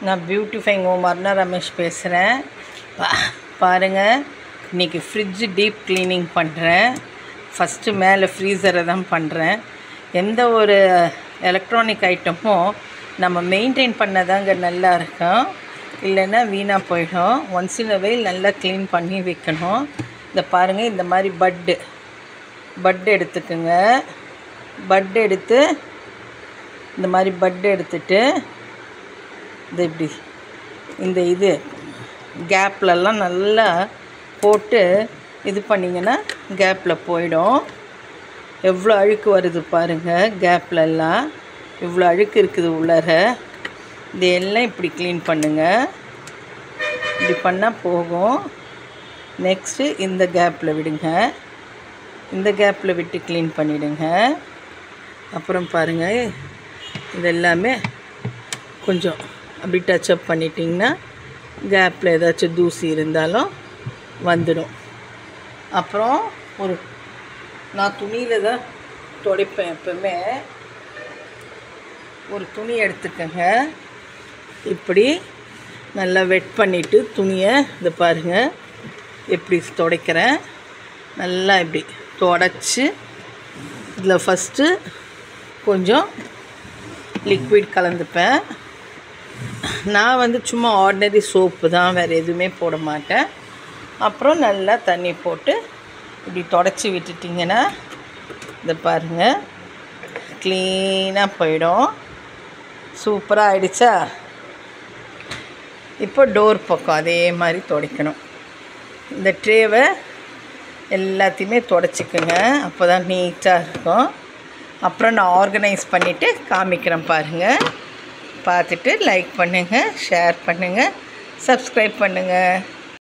நான் beautifying home Aruna Ramesh பேசுகிறேன். பாருங்கள், இன்றைக்கி ஃப்ரிட்ஜ் டீப் க்ளீனிங் பண்ணுறேன். ஃபஸ்ட்டு மேலே ஃப்ரீசரை தான் பண்ணுறேன். எந்த ஒரு எலக்ட்ரானிக் ஐட்டமும் நம்ம மெயின்டைன் பண்ணதாங்க நல்லா இருக்கும், இல்லைன்னா வீணாக போயிடும். ஒன்ஸ் இன் அ வெயில் நல்லா க்ளீன் பண்ணி வைக்கணும். இந்த பாருங்கள், இந்த மாதிரி பட் எடுத்துக்குங்க. பட் எடுத்து இந்த மாதிரி பட் எடுத்துட்டு இது இப்படி இந்த இது கேப்லலாம் நல்லா போட்டு இது பண்ணிங்கன்னா கேப்பில் போயிடும். எவ்வளோ அழுக்கு வருது பாருங்கள், கேப்லலாம் இவ்வளோ அழுக்கு இருக்குது உள்ளார. இது எல்லாம் இப்படி க்ளீன் பண்ணுங்கள். இப்படி பண்ணால் போகும். நெக்ஸ்ட்டு இந்த கேப்பில் விடுங்க. இந்த கேப்பில் விட்டு க்ளீன் பண்ணிவிடுங்க. அப்புறம் பாருங்கள், இதெல்லாமே கொஞ்சம் அப்படி டச்சப் பண்ணிட்டிங்கன்னா கேப்பில் ஏதாச்சும் தூசி இருந்தாலும் வந்துடும். அப்புறம் நான் துணியில் தான் துடைப்பேன் எப்பவுமே. ஒரு துணி எடுத்துக்கங்க. இப்படி நல்லா வெட் பண்ணிவிட்டு துணியை இதை பாருங்கள் எப்படி துடைக்கிறேன். நல்லா இப்படி துடைச்சி இதில் ஃபஸ்ட்டு கொஞ்சம் லிக்விட் கலந்துப்பேன். நான் சும்மா ஆர்டினரி சோப்பு தான், வேறு எதுவுமே போட மாட்டேன். அப்புறம் நல்லா தண்ணி போட்டு இப்படி தொடச்சி விட்டுட்டிங்கன்னா இதை பாருங்கள் க்ளீனாக போயிடும். சூப்பராக ஆயிடுச்சா? இப்போ டோர் பக்கம் அதே மாதிரி துடைக்கணும். இந்த ட்ரேவை எல்லாத்தையுமே துடைச்சிக்குங்க, அப்போ தான் நீட்டாக இருக்கும். அப்புறம் நான் ஆர்கனைஸ் பண்ணிவிட்டு காமிக்கிறேன் பாருங்கள். பார்த்துட்டு லைக் பண்ணுங்கள், ஷேர் பண்ணுங்கள், சப்ஸ்கிரைப் பண்ணுங்கள்.